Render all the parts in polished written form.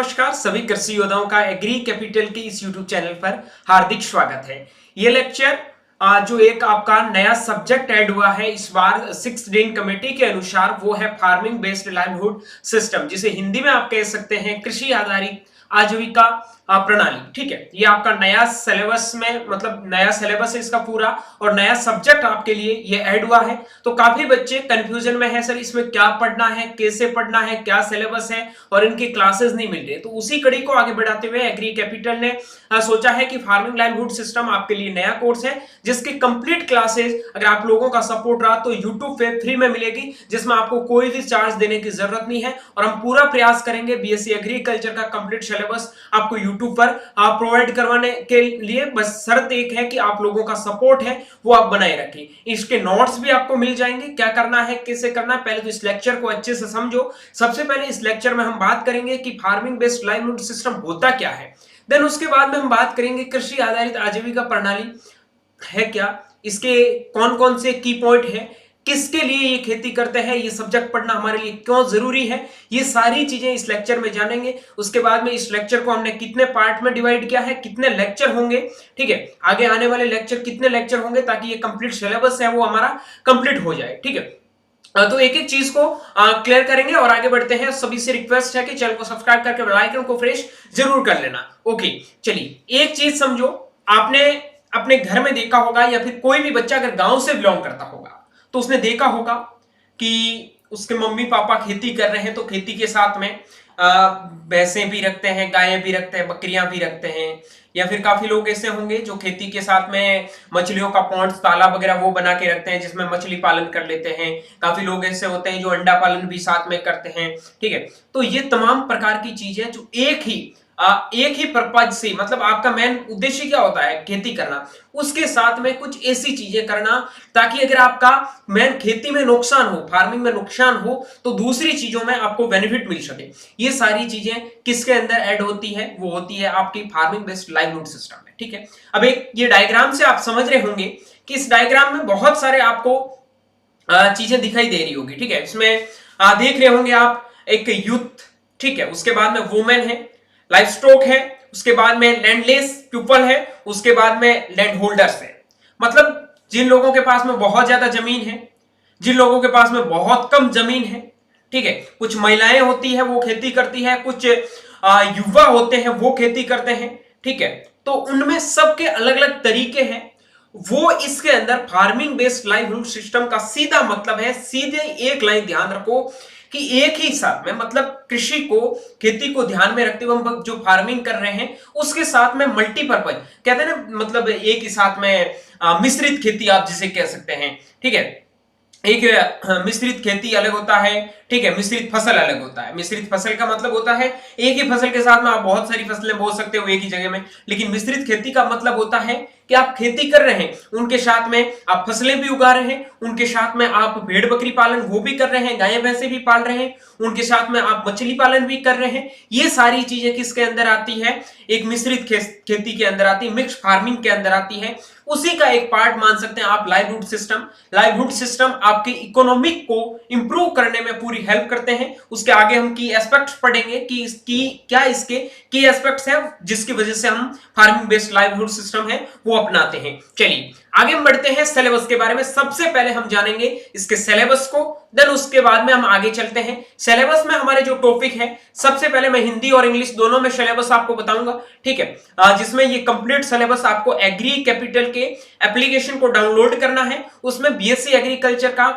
नमस्कार सभी कृषि योद्धाओं का एग्री कैपिटल के इस यूट्यूब चैनल पर हार्दिक स्वागत है। ये लेक्चर जो एक आपका नया सब्जेक्ट ऐड हुआ है इस बार 6th डीन कमेटी के अनुसार, वो है फार्मिंग बेस्ड लाइवलीहुड सिस्टम, जिसे हिंदी में आप कह सकते हैं कृषि आधारित आजीविका प्रणाली। ठीक है, ये आपका नया सिलेबस में, मतलब नया सिलेबस है इसका पूरा और नया सब्जेक्ट आपके लिए ये ऐड हुआ है। तो काफी बच्चे कंफ्यूजन में है, सर इसमें क्या पढ़ना है, कैसे पढ़ना है, क्या सिलेबस है और इनकी क्लासेस नहीं मिल रही। तो उसी कड़ी को आगे बढ़ाते हुए एग्री कैपिटल ने सोचा है कि फार्मिंग लाइवलीहुड सिस्टम आपके लिए नया कोर्स है, जिसकी कंप्लीट क्लासेस अगर आप लोगों का सपोर्ट रहा तो यूट्यूब पे फ्री में मिलेगी, जिसमें आपको कोई भी चार्ज देने की जरूरत नहीं है। और हम पूरा प्रयास करेंगे बीएससी एग्रीकल्चर का कंप्लीट सिलेबस आपको यूट्यूब पर प्रोवाइड करवाने के लिए। बस शर्त एक है कि आप लोगों का सपोर्ट है वो आप बनाए रखें। इसके नोट्स भी आपको मिल जाएंगे, क्या करना है, कैसे करना है। पहले तो इस लेक्चर को अच्छे से समझो। सबसे पहले इस लेक्चर में हम बात करेंगे कि फार्मिंग बेस्ड लाइवलीहुड सिस्टम होता क्या है। देन उसके बाद में हम बात करेंगे कृषि आधारित आजीविका प्रणाली है क्या, इसके कौन कौन से की पॉइंट है, किसके लिए ये खेती करते हैं, ये सब्जेक्ट पढ़ना हमारे लिए क्यों जरूरी है, ये सारी चीजें इस लेक्चर में जानेंगे। उसके बाद में इस लेक्चर को हमने कितने पार्ट में डिवाइड किया है, कितने लेक्चर होंगे, ठीक है, आगे आने वाले लेक्चर कितने लेक्चर होंगे, ताकि ये कंप्लीट सिलेबस है वो हमारा कंप्लीट हो जाए। ठीक है, तो एक एक चीज को क्लियर करेंगे और आगे बढ़ते हैं। सभी से रिक्वेस्ट है कि चैनल को सब्सक्राइब करके बेल आइकन को प्रेस जरूर कर लेना। ओके, चलिए एक चीज समझो, आपने अपने घर में देखा होगा या फिर कोई भी बच्चा अगर गांव से बिलोंग करता होगा तो उसने देखा होगा कि उसके मम्मी पापा खेती कर रहे हैं, तो खेती के साथ में भैंसें भी रखते हैं, गायें भी रखते हैं, बकरियां भी रखते हैं। या फिर काफी लोग ऐसे होंगे जो खेती के साथ में मछलियों का पॉन्ड, तालाब वगैरह वो बना के रखते हैं, जिसमें मछली पालन कर लेते हैं। काफी लोग ऐसे होते हैं जो अंडा पालन भी साथ में करते हैं। ठीक है, तो ये तमाम प्रकार की चीजें जो एक ही पर्पज से, मतलब आपका मेन उद्देश्य क्या होता है, खेती करना, उसके साथ में कुछ ऐसी चीजें करना ताकि अगर आपका मेन खेती में नुकसान हो, फार्मिंग में नुकसान हो, तो दूसरी चीजों में आपको बेनिफिट मिल सके। ये सारी चीजें किसके अंदर ऐड होती है, वो होती है आपकी फार्मिंग बेस्ड लाइवलीहुड सिस्टम में। ठीक है, अब एक ये डायग्राम से आप समझ रहे होंगे कि इस डायग्राम में बहुत सारे आपको चीजें दिखाई दे रही होगी। ठीक है, इसमें देख रहे होंगे आप एक यूथ, ठीक है, उसके बाद में वुमेन है, लाइफ स्टॉक है, उसके बाद में लैंडलेस पीपल है, उसके बाद में लैंड होल्डर्स है। मतलब जिन लोगों के पास में बहुत ज्यादा जमीन है, जिन लोगों के पास में बहुत कम जमीन है। ठीक है, कुछ महिलाएं होती है वो खेती करती है, कुछ युवा होते हैं वो खेती करते हैं। ठीक है, तो उनमें सबके अलग अलग तरीके हैं। वो इसके अंदर फार्मिंग बेस्ड लाइवलीहुड सिस्टम का सीधा मतलब है, सीधे एक लाइन ध्यान रखो कि एक ही साथ में, मतलब कृषि को, खेती को ध्यान में रखते हुए हम जो फार्मिंग कर रहे हैं उसके साथ में मल्टीपर्पज कहते हैं ना, मतलब एक ही साथ में मिश्रित खेती आप जिसे कह सकते हैं। ठीक है, एक मिश्रित खेती अलग होता है, ठीक है, मिश्रित फसल अलग होता है। मिश्रित फसल का मतलब होता है एक ही फसल के साथ में आप बहुत सारी फसलें बो सकते हो एक ही जगह में। लेकिन मिश्रित खेती का मतलब होता है कि आप खेती कर रहे हैं, उनके साथ में आप फसलें भी उगा रहे हैं, उनके साथ में आप भेड़ बकरी पालन वो भी कर रहे हैं, गायें भैंसे भी पाल रहे हैं, उनके साथ में आप मछली पालन भी कर रहे हैं। ये सारी चीजें किसके अंदर आती है, एक मिश्रित खेती के अंदर आती है, मिक्स फार्मिंग के अंदर आती है। उसी का एक पार्ट मान सकते हैं आप लाइवलीहुड सिस्टम। लाइवलीहुड सिस्टम आपके इकोनॉमिक को इंप्रूव करने में पूरी हेल्प करते हैं। उसके आगे हम की एस्पेक्ट्स पढ़ेंगे कि इसकी क्या, इसके की एस्पेक्ट्स हैं जिसकी वजह से हम फार्मिंग बेस्ड लाइवलीहुड सिस्टम है वो अपनाते हैं। चलिए आगे हम बढ़ते हैं सिलेबस के बारे में। सबसे पहले हम जानेंगे इसके सिलेबस को, देन उसके बाद में हम आगे चलते हैं। सिलेबस में हमारे जो टॉपिक है, सबसे पहले मैं हिंदी और इंग्लिश दोनों में सिलेबस आपको बताऊंगा। ठीक है, जिसमें ये कंप्लीट सिलेबस आपको एग्री कैपिटल के एप्लीकेशन को डाउनलोड करना है। उसमें बीएससी एग्रीकल्चर का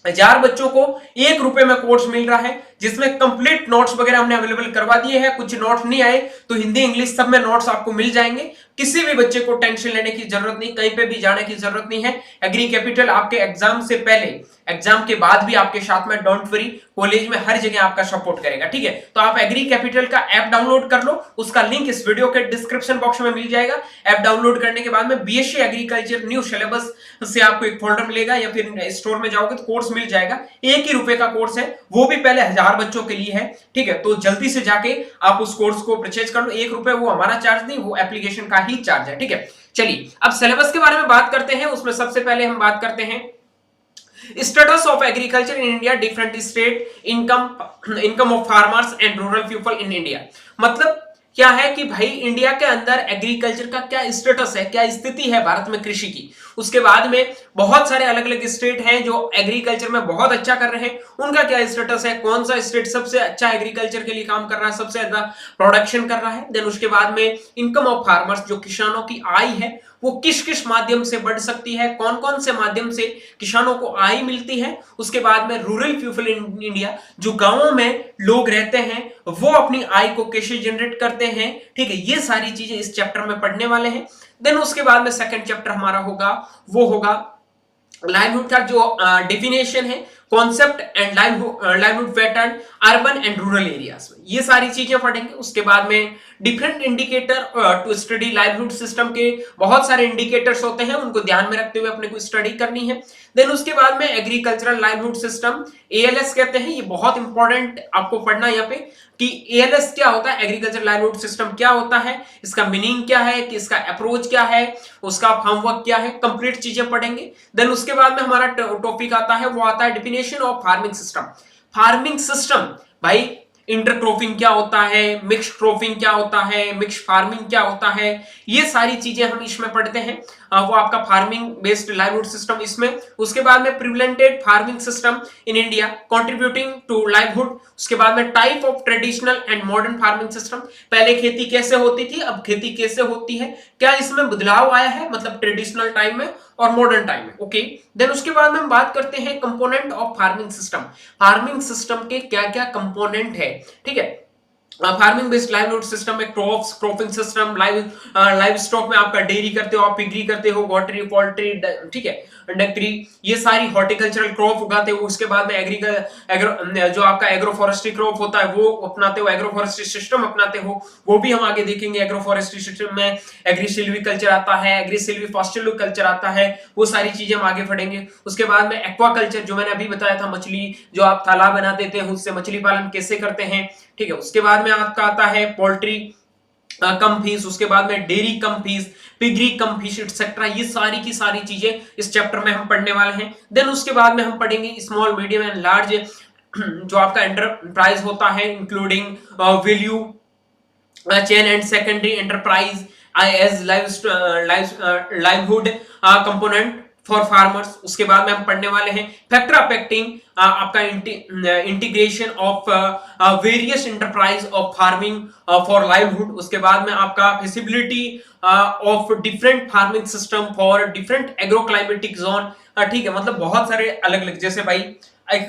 1000 बच्चों को ₹1 में कोर्स मिल रहा है, जिसमें कंप्लीट नोट्स वगैरह हमने अवेलेबल करवा दिए हैं। कुछ नोट्स नहीं आए तो हिंदी इंग्लिश सब में नोट्स आपको मिल जाएंगे। किसी भी बच्चे को टेंशन लेने की जरूरत नहीं, कहीं पे भी जाने की जरूरत नहीं है। एग्री कैपिटल आपके एग्जाम से पहले, एग्जाम के बाद भी आपके साथ में, डोंट वरी, कॉलेज में हर जगह आपका सपोर्ट करेगा। ठीक है, तो आप एग्री कैपिटल का ऐप डाउनलोड कर लो, उसका लिंक इस वीडियो के डिस्क्रिप्शन बॉक्स में मिल जाएगा। ऐप डाउनलोड करने के बाद में बीएससी एग्रीकल्चर न्यू सिलेबस से आपको एक फोल्डर मिलेगा, या फिर स्टोर में जाओगे तो कोर्स मिल जाएगा। ₹1 का कोर्स है, वो भी पहले 1000 बच्चों के लिए है। ठीक है, तो जल्दी से जाके आप उस कोर्स को परचेज कर लो। ₹1 वो हमारा चार्ज नहीं, वो एप्लीकेशन का ही चार्ज है। ठीक है, चलिए अब सिलेबस के बारे में बात करते हैं। उसमें सबसे पहले हम बात करते हैं status of agriculture in India, different state, income of farmers and rural people in India. मतलब क्या है कि भाई इंडिया के अंदर एग्रीकल्चर का क्या स्टेटस है, क्या स्थिति है भारत में कृषि की। उसके बाद में बहुत सारे अलग अलग स्टेट हैं जो एग्रीकल्चर में बहुत अच्छा कर रहे हैं, उनका क्या स्टेटस है, कौन सा स्टेट सबसे अच्छा एग्रीकल्चर के लिए काम कर रहा है, सबसे ज्यादा प्रोडक्शन कर रहा है। देन उसके बाद में इनकम ऑफ फार्मर्स, जो किसानों की आय है वो किस किस माध्यम से बढ़ सकती है, कौन कौन से माध्यम से किसानों को आय मिलती है। उसके बाद में रूरल पीपल इन इंडिया, जो गांवों में लोग रहते हैं वो अपनी आय को कैसे जनरेट करते हैं, ठीक है, ये सारी चीजें इस चैप्टर में पढ़ने वाले हैं। देन उसके बाद में सेकंड चैप्टर हमारा होगा, वो होगा लाइवलीहुड का जो डेफिनेशन है, concept and livelihood pattern urban and rural areas में, ये सारी चीजें पढ़ेंगे। उसके बाद में different indicator to study livelihood system के बहुत सारे इंडिकेटर्स होते हैं, उनको ध्यान में रखते हुए अपने को स्टडी करनी है। देन उसके बाद में एग्रीकल्चरल लाइवलीहुड सिस्टम, एएलएस कहते हैं, ये बहुत इंपॉर्टेंट आपको पढ़ना है यहाँ पे कि एएलएस क्या होता है, एग्रीकल्चर लाइवलीहुड सिस्टम क्या होता है, इसका मीनिंग क्या है, कि इसका अप्रोच क्या है, उसका फ्रेमवर्क क्या है, कंप्लीट चीजें पढ़ेंगे। देन उसके बाद में हमारा टॉपिक आता है, वो आता है definition of farming system. Farming system भाई, इंटरक्रॉपिंग क्या होता है, मिक्स क्रॉपिंग क्या होता है, मिक्स फार्मिंग क्या होता है, ये सारी चीजें हम इसमें पढ़ते हैं। वो आपका फार्मिंग बेस्ड लाइवलीहुड सिस्टम इसमें। उसके बाद में prevalent farming system in India contributing to livelihood. उसके बाद में type of traditional and modern farming system, पहले खेती कैसे होती थी, अब खेती कैसे होती है, क्या इसमें बदलाव आया है, मतलब ट्रेडिशनल टाइम में और मॉडर्न टाइम में। ओके, देन उसके बाद में हम बात करते हैं component of farming system, farming system के क्या क्या कंपोनेंट है, ठीक है। फार्मिंग बेस्ड लाइवलीहुड सिस्टम में crops, cropping system, live stock में आपका डेयरी करते हो, आप पिगरी करते हो, वॉटरी, पोल्ट्री, ठीक है, डेयरी, ये सारी हॉर्टिकल्चरल क्रॉप उगाते हो। उसके बाद में एग्रो जो आपका एग्रो फॉरेस्ट्री क्रॉप होता है वो अपनाते हो, एग्रो फॉरेस्ट्री सिस्टम अपनाते हो, वो भी हम आगे देखेंगे। एग्रो फॉरेस्ट्री सिस्टम में एग्री सिल्वीकल्चर आता है, एग्री सिल्वी कल्चर आता है, वो सारी चीजें हम आगे पढ़ेंगे। उसके बाद में एक्वाकल्चर, जो मैंने अभी बताया था, मछली जो आप तालाब बना देते हैं उससे मछली पालन कैसे करते हैं, ठीक है। उसके बाद में आपका आता है पोल्ट्री कम फीस, उसके बाद में डेयरी कम फीस, पिगरी कम फीस एक्सेट्रा, ये सारी की सारी चीजें इस चैप्टर में हम पढ़ने वाले हैं। देन उसके बाद में हम पढ़ेंगे स्मॉल, मीडियम एंड लार्ज जो आपका एंटरप्राइज होता है, including value chain and secondary enterprise as livelihood component for farmers. उसके बाद में हम पढ़ने वाले हैं फैक्टर अफेक्टिंग आपका integration of various enterprise of farming for livelihood. उसके बाद में आपका feasibility of different farming system for different agro climatic zone, ठीक है, मतलब बहुत सारे अलग अलग, जैसे भाई एक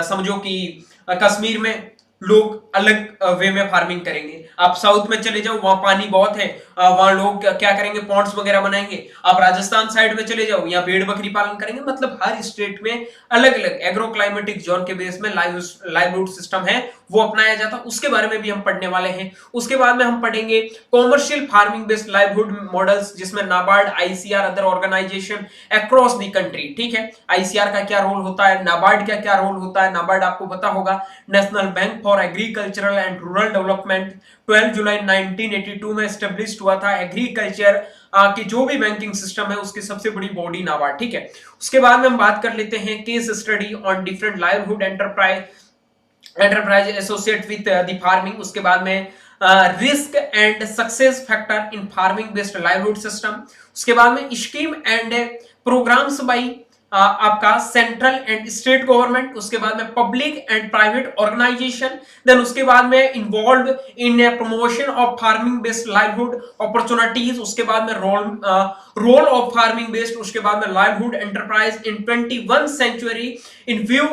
समझो कि कश्मीर में लोग अलग वे में फार्मिंग करेंगे, आप साउथ में चले जाओ वहां पानी बहुत है, वहां लोग क्या करेंगे, पॉन्ड्स वगैरह बनाएंगे। आप राजस्थान साइड में चले जाओ, यहाँ भेड़ बकरी पालन करेंगे। मतलब हर स्टेट में अलग अलग एग्रो क्लाइमेटिक जोन के बेस में लाइवलीहुड सिस्टम है वो अपनाया जाता है, उसके बारे में भी हम पढ़ने वाले हैं। उसके बाद में हम पढ़ेंगे commercial farming based livelihood models, जिसमें NABARD, ICR, other organization across the country, ठीक है। आईसीआर का क्या रोल होता है, नाबार्ड का क्या रोल होता है, नाबार्ड आपको पता होगा, national bank for agricultural and rural development, 12 जुलाई 1982 में एस्टेब्लिश हुआ था। एग्रीकल्चर की जो भी बैंकिंग सिस्टम है उसकी सबसे बड़ी बॉडी नाबार्ड, ठीक है। उसके बाद में हम बात कर लेते हैं case study on different livelihood enterprise associate with the farming. उसके बाद में risk and success factor in farming based livelihood system. उसके बाद में स्कीम एंड प्रोग्राम्स बाई आपका सेंट्रल एंड स्टेट गवर्नमेंट। उसके बाद में public and private organisation. Then उसके बाद में involve in promotion of farming based livelihood opportunities. उसके बाद में रोल ऑफ फार्मिंग बेस्ड, उसके बाद में livelihood enterprise in 21st century in view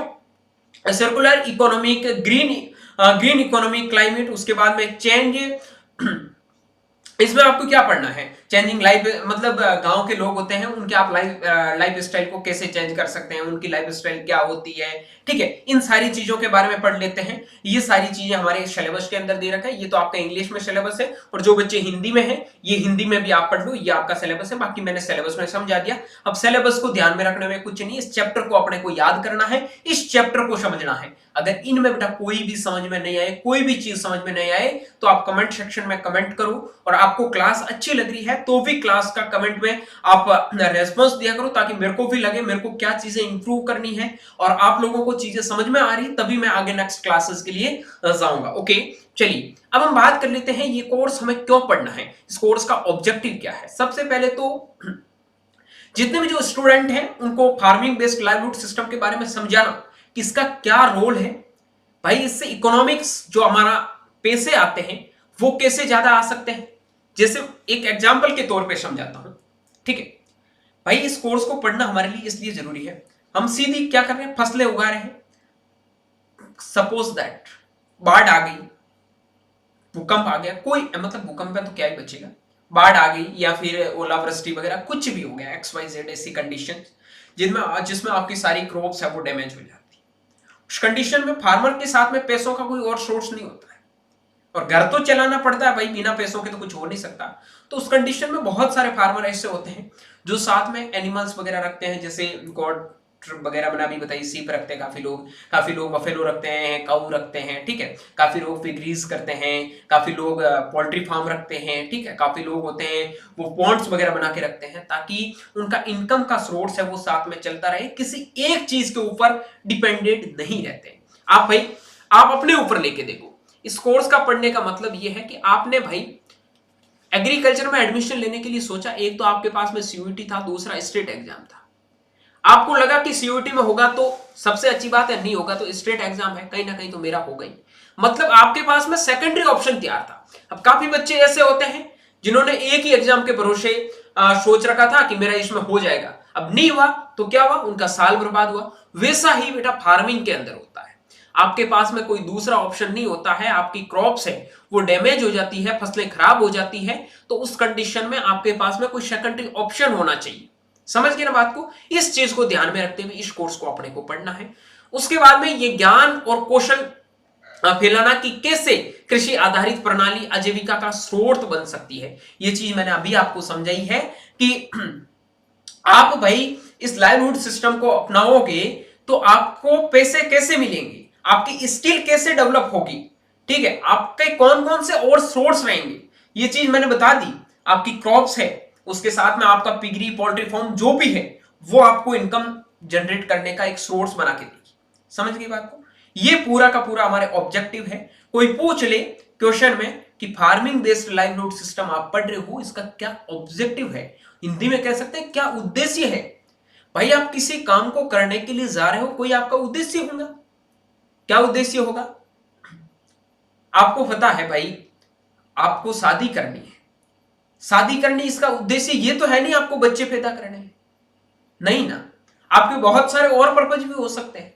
circular economic green economic climate. उसके बाद में चेंज, इसमें आपको क्या पढ़ना है, चेंजिंग लाइफ, मतलब गांव के लोग होते हैं उनके आप लाइफ स्टाइल को कैसे चेंज कर सकते हैं, उनकी लाइफ स्टाइल क्या होती है, ठीक है, इन सारी चीजों के बारे में पढ़ लेते हैं। ये सारी चीजें हमारे सिलेबस के अंदर दे रखा है। ये तो आपका इंग्लिश में सिलेबस है, और जो बच्चे हिंदी में है ये हिंदी में भी आप पढ़ लो, ये आपका सिलेबस है। बाकी मैंने सिलेबस में समझा दिया। अब सिलेबस को ध्यान में रखने में कुछ नहीं, इस चैप्टर को अपने को याद करना है, इस चैप्टर को समझना है। अगर इनमें बेटा कोई भी समझ में नहीं आए, कोई भी चीज समझ में नहीं आए, तो आप कमेंट सेक्शन में कमेंट करो, और आपको क्लास अच्छी लग रही है तो भी क्लास का कमेंट में आप रेस्पॉन्स दिया करो, ताकि मेरे को भी लगे मेरे को क्या चीजें इंप्रूव करनी है, और आप लोगों को चीजें समझ में आ रही तभी मैं आगे नेक्स्ट क्लासेस के लिए जाऊंगा। ओके, चलिए अब हम बात कर लेते हैं ये कोर्स हमें क्यों पढ़ना है, इस कोर्स का ऑब्जेक्टिव क्या है। सबसे पहले तो जितने भी जो स्टूडेंट हैं उनको फार्मिंग बेस्ड लाइवलीहुड सिस्टम के बारे में समझाना कि इसका क्या रोल है। भाई इससे इकोनॉमिक्स जो हमारा पैसे आते हैं वो कैसे ज्यादा आ सकते हैं, जैसे एक एग्जांपल के तौर पे समझाता हूं, ठीक है। भाई इस कोर्स को पढ़ना हमारे लिए इसलिए जरूरी है, हम सीधी क्या कर रहे हैं, फसलें उगा रहे हैं। सपोज दैट बाढ़ आ गई, भूकंप आ गया, कोई मतलब भूकंप में तो क्या ही बचेगा, बाढ़ आ गई या फिर ओलावृष्टि वगैरह कुछ भी हो गया, XYZ ऐसी कंडीशन जिसमें आपकी सारी क्रॉप्स है वो डैमेज हो जाती है। उस कंडीशन में फार्मर के साथ में पैसों का कोई और सोर्स नहीं होता है, और घर तो चलाना पड़ता है भाई, बिना पैसों के तो कुछ हो नहीं सकता। तो उस कंडीशन में बहुत सारे फार्मर ऐसे होते हैं जो साथ में एनिमल्स वगैरह रखते हैं, जैसे गॉड वगैरह मैंने अभी बताई, सीप रखते हैं काफी लोग बफेलो रखते हैं, काऊ रखते हैं, ठीक है। काफी लोग फिगरीज करते हैं, काफी लोग पोल्ट्री फार्म रखते हैं, ठीक है। काफी लोग होते हैं वो पॉन्ड्स वगैरह बना के रखते हैं, ताकि उनका इनकम का सोर्स है वो साथ में चलता रहे, किसी एक चीज के ऊपर डिपेंडेंट नहीं रहते। आप अपने ऊपर लेके देखो, इस कोर्स का पढ़ने का मतलब ये है कि आपने भाई एग्रीकल्चर में एडमिशन लेने के लिए सोचा, एक तो आपके पास में CUET था, दूसरा स्टेट एग्जाम था। आपको लगा कि CUET में होगा तो सबसे अच्छी बात है, नहीं होगा तो स्टेट एग्जाम है, कहीं ना कहीं तो मेरा हो गई, मतलब आपके पास में सेकेंडरी ऑप्शन तैयार था। अब काफी बच्चे ऐसे होते हैं जिन्होंने एक ही एग्जाम के भरोसे सोच रखा था कि मेरा इसमें हो जाएगा, अब नहीं हुआ तो क्या हुआ, उनका साल बर्बाद हुआ। वैसा ही बेटा फार्मिंग के अंदर होता है, आपके पास में कोई दूसरा ऑप्शन नहीं होता है, आपकी क्रॉप्स है वो डैमेज हो जाती है, फसलें खराब हो जाती है, तो उस कंडीशन में आपके पास में कोई सेकेंडरी ऑप्शन होना चाहिए। समझ गए ना बात को, इस चीज को ध्यान में रखते हुए इस कोर्स को अपने को पढ़ना है। उसके बाद में ये ज्ञान और कौशल फैलाना कि कैसे कृषि आधारित प्रणाली आजीविका का स्रोत बन सकती है, ये चीज मैंने अभी आपको समझाई है कि आप भाई इस लाइवलीहुड सिस्टम को अपनाओगे तो आपको पैसे कैसे मिलेंगे, आपकी स्किल कैसे डेवलप होगी, ठीक है, आपके कौन कौन से और सोर्स रहेंगे, ये चीज मैंने बता दी। आपकी क्रॉप्स है, उसके साथ में आपका पिगरी पोल्ट्री फार्म जो भी है वो आपको इनकम जनरेट करने का एक सोर्स बना के देगी। समझ गई बात को, ये पूरा का पूरा हमारे ऑब्जेक्टिव है। कोई पूछ ले क्वेश्चन में कि फार्मिंग बेस्ड लाइवलीहुड सिस्टम आप पढ़ रहे हो, इसका क्या ऑब्जेक्टिव है, हिंदी में कह सकते हैं क्या उद्देश्य है। भाई आप किसी काम को करने के लिए जा रहे हो, कोई आपका उद्देश्य होगा, क्या उद्देश्य होगा, आपको पता है भाई आपको शादी करनी है, शादी करनी इसका उद्देश्य ये तो है नहीं आपको बच्चे पैदा करने हैं, नहीं ना, आपके बहुत सारे और पर्पज भी हो सकते हैं।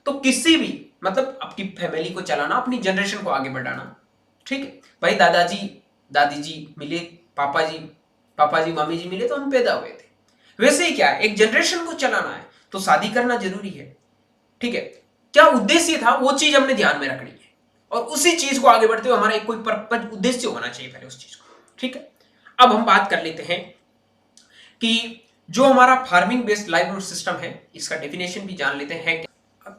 तो किसी भी मतलब आपकी फैमिली को चलाना, अपनी जनरेशन को आगे बढ़ाना, ठीक है भाई, दादाजी दादी जी मिले, पापा जी मम्मी जी मिले तो हम पैदा हुए थे, वैसे ही क्या एक जनरेशन को चलाना है तो शादी करना जरूरी है, ठीक है। क्या उद्देश्य था वो चीज हमने ध्यान में रखनी है, और उसी चीज को आगे बढ़ते हुए हमारा एक कोई पर्पज उद्देश्य होना चाहिए पहले उस चीज को, ठीक है। अब हम बात कर लेते हैं कि जो हमारा फार्मिंग बेस्ड लाइवलीहुड सिस्टम है इसका डेफिनेशन भी जान लेते हैं।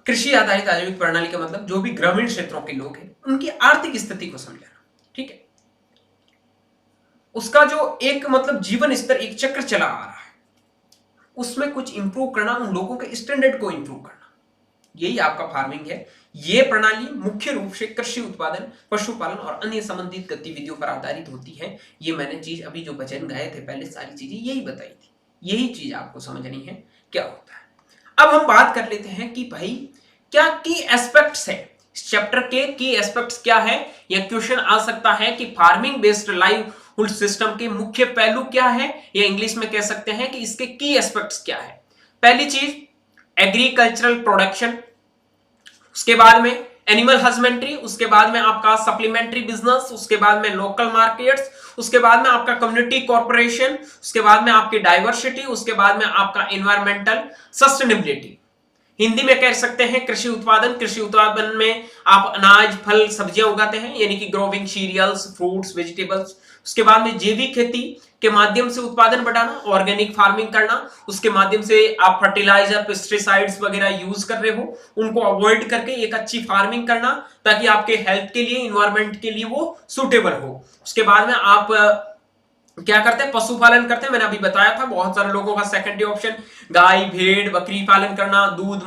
कृषि आधारित आजीविका प्रणाली का मतलब जो भी ग्रामीण क्षेत्रों के लोग हैं उनकी आर्थिक स्थिति को समझाना, ठीक है, उसका जो एक मतलब जीवन स्तर एक चक्र चला आ रहा है उसमें कुछ इंप्रूव करना, उन लोगों के स्टैंडर्ड को इंप्रूव करना, यही आपका फार्मिंग है। यह प्रणाली मुख्य रूप से कृषि उत्पादन, पशुपालन और अन्य संबंधित गतिविधियों पर आधारित होती है। ये मैंने चीज अभी जो वचन गाए थे पहले सारी चीजें यही बताई थी, यही चीज आपको समझनी है क्या होता है। अब हम बात कर लेते हैं कि भाई क्या की एस्पेक्ट्स है इस चैप्टर के, की एस्पेक्ट्स क्या है। यह क्वेश्चन आ सकता है कि फार्मिंग बेस्ड लाइवलीहुड सिस्टम के मुख्य पहलू क्या है, या इंग्लिश में कह सकते हैं कि इसके की एस्पेक्ट्स क्या है। पहली चीज एग्रीकल्चरल प्रोडक्शन, उसके बाद में एनिमल हस्बेंड्री, उसके बाद में आपका सप्लीमेंट्री बिजनेस, उसके बाद में लोकल मार्केट्स, उसके बाद में आपका कम्युनिटी कॉर्पोरेशन, उसके बाद में आपकी डाइवर्सिटी, उसके बाद में आपका एनवायरमेंटल सस्टेनेबिलिटी। हिंदी में कह सकते हैं कृषि उत्पादन। कृषि उत्पादन में आप अनाज, फल, सब्जियां उगाते हैं, यानी कि ग्रोविंग सीरियल्स, फ्रूट्स, वेजिटेबल्स। उसके बाद में जैविक खेती के माध्यम से उत्पादन बढ़ाना, ऑर्गेनिक फार्मिंग करना। उसके माध्यम से आप फर्टिलाइजर, पेस्टिसाइड्स वगैरह यूज कर रहे हो, उनको अवॉइड करके एक अच्छी फार्मिंग करना, ताकि आपके हेल्थ के लिए, इन्वायरमेंट के लिए वो सुटेबल हो। उसके बाद में आप क्या करते हैं, पशुपालन करते हैं। मैंने अभी बताया था बहुत सारे लोगों का सेकेंडरी ऑप्शन गाय, भेड़, बकरी पालन करना, दूध,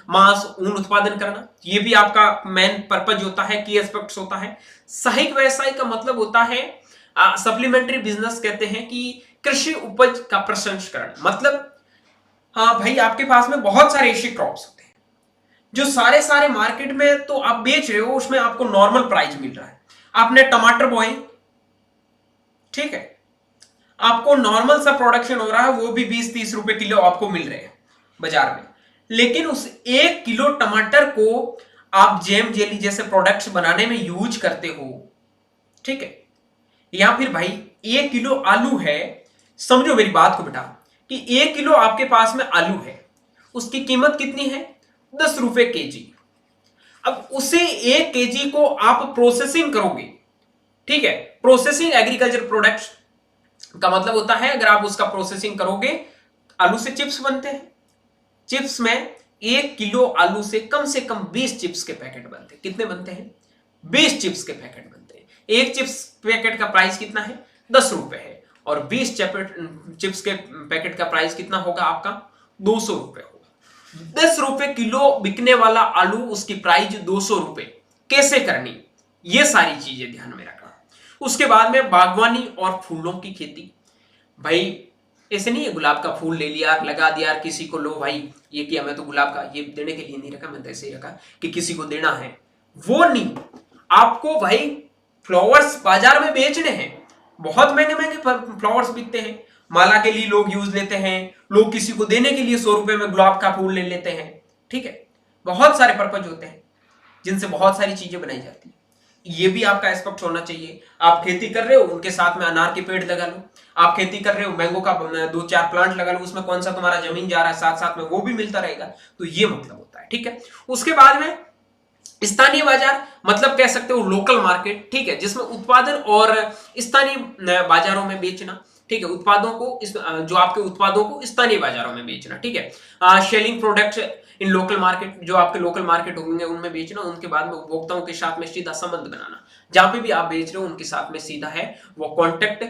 मांस, ऊन उत्पादन करना। ये भी आपका मेन पर्पज होता है, की एस्पेक्ट्स होता है। सहायक व्यवसाय का मतलब होता है सप्लीमेंट्री बिजनेस, कहते हैं कि कृषि उपज का प्रसंस्करण। मतलब हाँ भाई, आपके पास में बहुत सारे ऐसे क्रॉप्स होते हैं जो सारे सारे मार्केट में तो आप बेच रहे हो, उसमें आपको नॉर्मल प्राइस मिल रहा है। आपने टमाटर बोए, ठीक है, आपको नॉर्मल सा प्रोडक्शन हो रहा है, वो भी 20-30 रुपए किलो आपको मिल रहे हैं बाजार में। लेकिन उस 1 किलो टमाटर को आप जैम, जेली जैसे प्रोडक्ट्स बनाने में यूज करते हो, ठीक है। या फिर भाई 1 किलो आलू है, समझो मेरी बात को बेटा, कि 1 किलो आपके पास में आलू है, उसकी कीमत कितनी है, 10 रुपए केजी। अब उसे 1 केजी को आप प्रोसेसिंग करोगे, ठीक है। प्रोसेसिंग एग्रीकल्चर प्रोडक्ट्स का मतलब होता है, अगर आप उसका प्रोसेसिंग करोगे, आलू से चिप्स बनते हैं। चिप्स में 1 किलो आलू से कम 20 चिप्स के पैकेट बनते हैं। कितने बनते हैं, 20 चिप्स के पैकेट बनते हैं। एक चिप्स पैकेट का प्राइस कितना है, 10 रुपए है, और 20 चिप्स के पैकेट का प्राइस कितना होगा आपका, 200 रुपए होगा। 10 रुपए किलो बिकने वाला आलू, उसकी प्राइस 200 रुपए। कैसे करनी, ये सारी चीजें ध्यान में रखना। उसके बाद में बागवानी और फूलों की खेती। भाई ऐसे नहीं है गुलाब का फूल ले लिया, लगा दिया, किसी को लो भाई ये किया, मैं तो गुलाब का ये देने के लिए नहीं रखा, मैं तो ऐसे ही रखा कि किसी को देना है, वो नहीं। आपको भाई फ्लावर्स बाजार में बेचने हैं, बहुत महंगे महंगे फ्लावर्स बिकते हैं। माला के लिए लोग यूज लेते हैं, लोग किसी को देने के लिए 100 रुपए में गुलाब का फूल ले लेते हैं, ठीक है। बहुत सारे पर्पज होते हैं जिनसे बहुत सारी चीजें बनाई जाती है। ये भी आपका एस्पेक्ट होना चाहिए। आप खेती कर रहे हो, उनके साथ में अनार के पेड़ लगा लो। आप खेती कर रहे हो, मैंगो का 2-4 प्लांट लगा लो, उसमें कौन सा तुम्हारा जमीन जा रहा है, साथ साथ में वो भी मिलता रहेगा। तो ये मतलब होता है, ठीक है। उसके बाद में स्थानीय बाजार, मतलब कह सकते हो लोकल मार्केट, ठीक है, जिसमें उत्पादन और स्थानीय बाजारों में बेचना, ठीक है। उत्पादों को जो आपके उत्पादों को स्थानीय बाजारों में बेचना, ठीक है। Selling products in local market, जो आपके लोकल मार्केट होंगे उनमें बेचना। उनके बाद में उपभोक्ताओं के साथ में सीधा संबंध बनाना, जहां पे भी आप बेच रहे हो उनके साथ में सीधा है वो कॉन्टेक्ट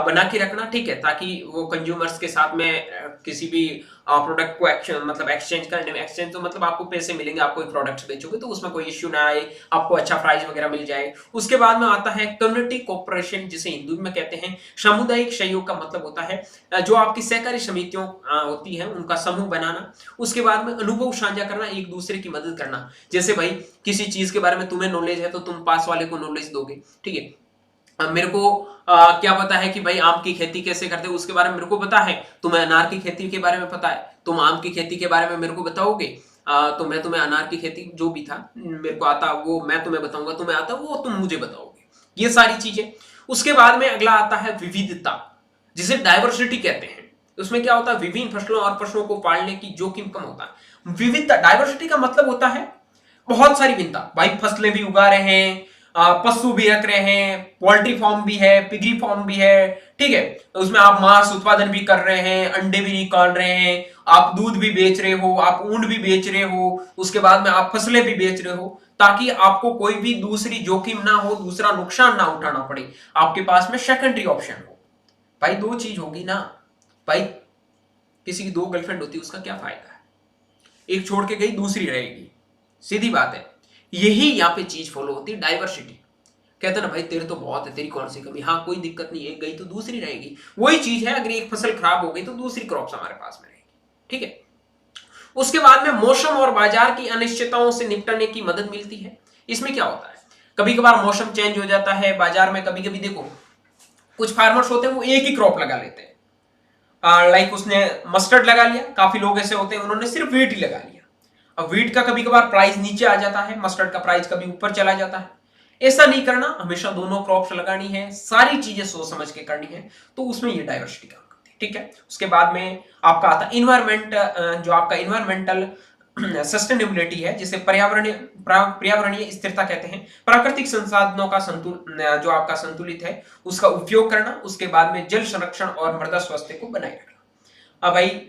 बना के रखना, ठीक है, ताकि वो कंज्यूमर्स के साथ में किसी भी प्रोडक्ट को एक्सचेंज करने में, एक्सचेंज तो मतलब आपको पैसे मिलेंगे, आप कोई प्रोडक्ट्स बेचोगे तो उसमें कोई इश्यू ना आए, आपको अच्छा प्राइस वगैरह मिल जाए। उसके बाद में आता है कम्युनिटी कोऑपरेशन, जिसे हिंदी में कहते हैं सामुदायिक सहयोग। का मतलब होता है जो आपकी सहकारी समितियों होती है उनका समूह बनाना। उसके बाद में अनुभव साझा करना, एक दूसरे की मदद करना। जैसे भाई किसी चीज के बारे में तुम्हें नॉलेज है तो तुम पास वाले को नॉलेज दोगे, ठीक है। मेरे को क्या पता है कि भाई आम की खेती कैसे करते हैं, उसके बारे में मेरे को पता है। तुम्हें अनार की खेती के बारे में पता है, तुम आम की खेती के बारे में मेरे को बताओगे, तो मैं तुम्हें अनार की खेती जो भी था मेरे को आता वो मैं तुम्हें बताऊंगा, तुम्हें आता वो तुम मुझे बताओगे, ये सारी चीजें। उसके बाद में अगला आता है विविधता, जिसे डाइवर्सिटी कहते हैं। उसमें क्या होता है, विभिन्न फसलों और पशुओं को पालने की जोखिम कम होता है। विविधता, डाइवर्सिटी का मतलब होता है बहुत सारी भिन्नता। भाई फसलें भी उगा रहे हैं, पशु भी रख रहे हैं, पोल्ट्री फार्म भी है, पिगी फार्म भी है, ठीक है। उसमें आप मांस उत्पादन भी कर रहे हैं, अंडे भी निकाल रहे हैं, आप दूध भी बेच रहे हो, आप ऊन भी बेच रहे हो, उसके बाद में आप फसलें भी बेच रहे हो, ताकि आपको कोई भी दूसरी जोखिम ना हो, दूसरा नुकसान ना उठाना पड़े, आपके पास में सेकेंडरी ऑप्शन हो। भाई दो चीज होगी ना, भाई किसी की 2 गर्लफ्रेंड होती है, उसका क्या फायदा है, एक छोड़ के गई दूसरी रहेगी, सीधी बात है। यही यहाँ पे चीज फॉलो होती है, डाइवर्सिटी। कहते ना भाई तेरे तो बहुत है, तेरी कौन सी कमी, हाँ कोई दिक्कत नहीं, एक गई तो दूसरी रहेगी। वही चीज है, अगर एक फसल खराब हो गई तो दूसरी क्रॉप्स हमारे पास में रहेगी, ठीक है। उसके बाद में मौसम और बाजार की अनिश्चितताओं से निपटने की मदद मिलती है। इसमें क्या होता है, कभी कभार मौसम चेंज हो जाता है बाजार में। कभी कभी देखो कुछ फार्मर्स होते हैं वो एक ही क्रॉप लगा लेते हैं, लाइक उसने मस्टर्ड लगा लिया, काफी लोग ऐसे होते हैं उन्होंने सिर्फ व्हीट ही लगा लिया। अब व्हीट का कभी कभार प्राइस नीचे आ जाता है, मस्टर्ड का प्राइस कभी ऊपर चला जाता है। ऐसा नहीं करना, हमेशा दोनों क्रॉप्स लगानी है, सारी चीजें सोच समझ के करनी है, तो उसमें ये डाइवर्सिटी काम करती है, ठीक है। उसके बाद में आपका आता है इन्वायरमेंट, जो आपका इन्वायरमेंटल सस्टेनेबिलिटी है, जिसे पर्यावरणीय स्थिरता कहते हैं, प्राकृतिक संसाधनों का जो आपका संतुलित है उसका उपयोग करना, उसके बाद में जल संरक्षण और मृदा स्वास्थ्य को बनाए रखना। अब भाई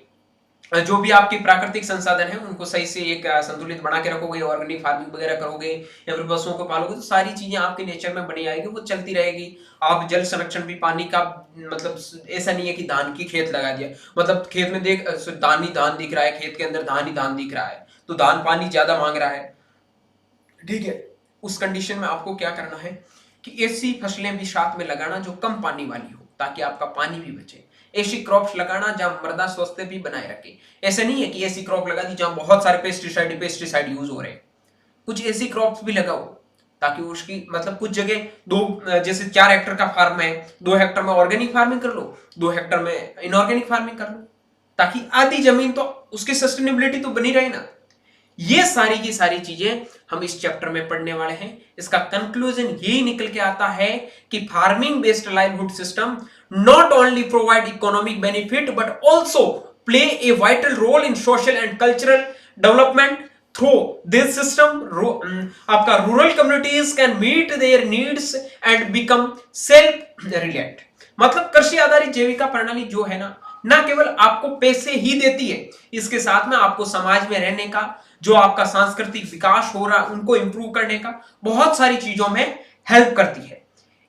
जो भी आपके प्राकृतिक संसाधन है उनको सही से एक संतुलित बना के रखोगे, ऑर्गेनिक फार्मिंग वगैरह करोगे या फिर पशुओं को पालोगे तो सारी चीजें आपके नेचर में बनी आएगी, वो चलती रहेगी। आप जल संरक्षण भी, पानी का मतलब ऐसा नहीं है कि धान की खेत लगा दिया, मतलब खेत में देख धान ही धान दिख रहा है, खेत के अंदर धान ही धान दिख रहा है तो धान पानी ज्यादा मांग रहा है, ठीक है। उस कंडीशन में आपको क्या करना है कि ऐसी फसलें भी साथ में लगाना जो कम पानी वाली हो, ताकि आपका पानी भी बचे। ऐसी क्रॉप्स लगाना जहां मृदा स्वास्थ्य भी बनाए रखे। ऐसे नहीं है कि ऐसी क्रॉप लगा दी जहां बहुत सारे पेस्टिसाइड यूज हो रहे हैं। कुछ ऐसी क्रॉप्स भी लगाओ ताकि उसकी मतलब कुछ जगह जैसे 4 हेक्टर का फार्म है, 2 हेक्टर में ऑर्गेनिक फार्मिंग कर लो, 2 हेक्टर में इनऑर्गेनिक फार्मिंग कर लो, ताकि आधी जमीन तो उसकी सस्टेनेबिलिटी तो बनी रहे ना। ये सारी की सारी चीजें हम इस चैप्टर में पढ़ने वाले हैं। इसका कंक्लूजन यही निकल के आता है कि farming based livelihood system not only provide economic benefit but also play a vital role in social and cultural development. Through this system आपका rural communities can meet their needs and become self reliant। मतलब कृषि आधारित जैविका प्रणाली जो है ना केवल आपको पैसे ही देती है, इसके साथ में आपको समाज में रहने का, जो आपका सांस्कृतिक विकास हो रहा उनको इंप्रूव करने का, बहुत सारी चीजों में हेल्प करती है।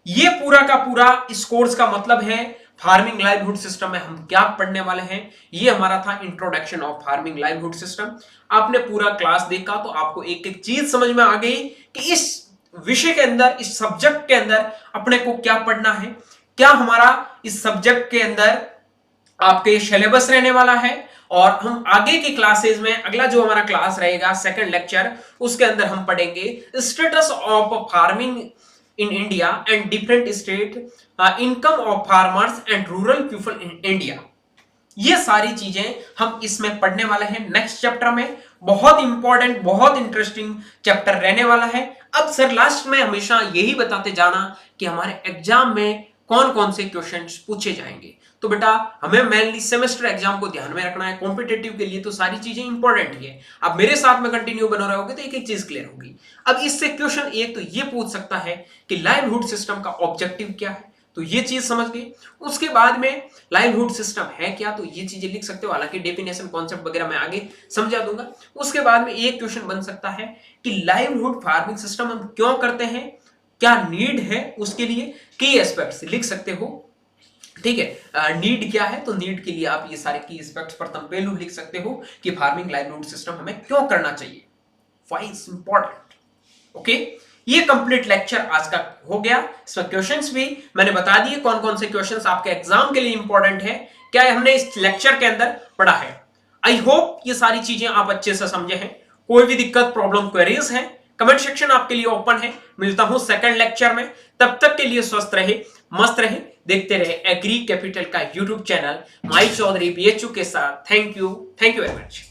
ये पूरा का पूरा इस कोर्स का मतलब है। फार्मिंग लाइवलीहुड सिस्टम में हम क्या पढ़ने वाले हैं, ये हमारा था introduction of farming livelihood system. आपने पूरा क्लास देखा तो आपको एक एक चीज समझ में आ गई कि इस विषय के अंदर, इस सब्जेक्ट के अंदर अपने को क्या पढ़ना है, क्या हमारा इस सब्जेक्ट के अंदर आपके सिलेबस रहने वाला है। और हम आगे की क्लासेस में, अगला जो हमारा क्लास रहेगा सेकंड लेक्चर, उसके अंदर हम पढ़ेंगे status of farming in India and different state, income of farmers and rural people in India। ये सारी चीजें हम इसमें पढ़ने वाले हैं नेक्स्ट चैप्टर में। बहुत इंपॉर्टेंट, बहुत इंटरेस्टिंग चैप्टर रहने वाला है। अब सर लास्ट में हमेशा यही बताते जाना कि हमारे एग्जाम में कौन कौन से क्वेश्चंस पूछे जाएंगे। तो बेटा हमें मेनली सेमेस्टर एग्जाम को ध्यान में रखना है, कॉम्पिटिटिव के लिए तो सारी चीजें इंपॉर्टेंट ही है। अब मेरे साथ में कंटिन्यू बना रहोगे तो एक एक चीज क्लियर होगी। अब इससे क्वेश्चन एक तो ये पूछ सकता है कि लाइवलीहुड सिस्टम का ऑब्जेक्टिव क्या है, तो ये चीज समझ गए। उसके बाद में लाइवलीहुड सिस्टम है क्या, तो ये चीजें लिख सकते हो, हालांकि डेफिनेशन कॉन्सेप्ट वगैरह मैं आगे समझा दूंगा। उसके बाद में एक क्वेश्चन बन सकता है कि लाइवलीहुड फार्मिंग सिस्टम हम क्यों करते हैं, क्या नीड है उसके लिए, की एस्पेक्ट्स लिख सकते हो, ठीक है। नीड क्या है, तो नीड के लिए आप ये सारे की एस्पेक्ट्स, प्रथम पहलू लिख सकते हो कि फार्मिंग लाइवलीहुड सिस्टम हमें क्यों करना चाहिए, व्हाई इज इंपॉर्टेंट। ओके, ये कंप्लीट लेक्चर आज का हो गया। इसमें क्वेश्चंस भी मैंने बता दिए कौन कौन से क्वेश्चंस आपके एग्जाम के लिए इंपॉर्टेंट है, क्या हमने इस लेक्चर के अंदर पढ़ा है। आई होप ये सारी चीजें आप अच्छे से समझे हैं। कोई भी दिक्कत, प्रॉब्लम, क्वेरीज है, कमेंट सेक्शन आपके लिए ओपन है। मिलता हूं सेकंड लेक्चर में, तब तक के लिए स्वस्थ रहे, मस्त रहे, देखते रहे एग्री कैपिटल का यूट्यूब चैनल माई चौधरी BHU के साथ। Thank you very much.